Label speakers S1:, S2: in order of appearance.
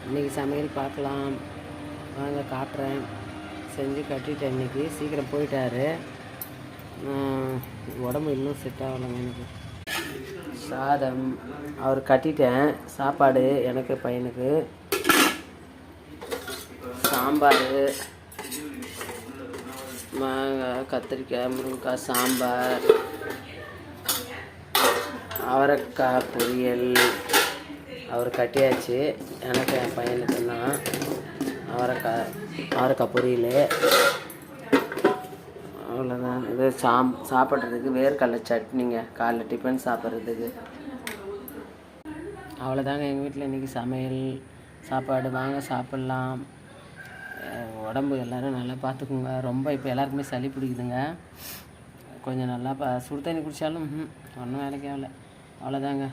S1: இன்றைக்கி சமையல் பார்க்கலாம் வாங்க, காட்டுறேன். செஞ்சு கட்டிட்டேன். இன்றைக்கி சீக்கிரம் போயிட்டார். உடம்பு இன்னும் செட் ஆகலைங்க எனக்கு. சாதம் அவர் கட்டிட்டேன். சாப்பாடு எனக்கு பையனுக்கு. சாம்பார், மாங்காய், கத்திரிக்காய், முருங்கைக்காய் சாம்பார், அவரைக்காய் பொரியல். அவர் கட்டியாச்சு. எனக்கு என் பையனுக்கு தான் அவரைக்காய் பொரியல். அவ்வளோதான். இது சாப்பிட்றதுக்கு வேர்க்கடலை சட்னிங்க, காலைல டிஃபன் சாப்பிட்றதுக்கு. அவ்வளோதாங்க எங்கள் வீட்டில் இன்றைக்கி சமையல் சாப்பாடு. வாங்க சாப்பிட்லாம். உடம்பு எல்லோரும் நல்லா பார்த்துக்குங்க. ரொம்ப இப்போ எல்லாருக்குமே சளி பிடிக்குதுங்க. கொஞ்சம் நல்லா சுடு தண்ணி குடித்தாலும் ஒன்றும் வேலைக்கு ஆகலை. அவ்வளோதாங்க.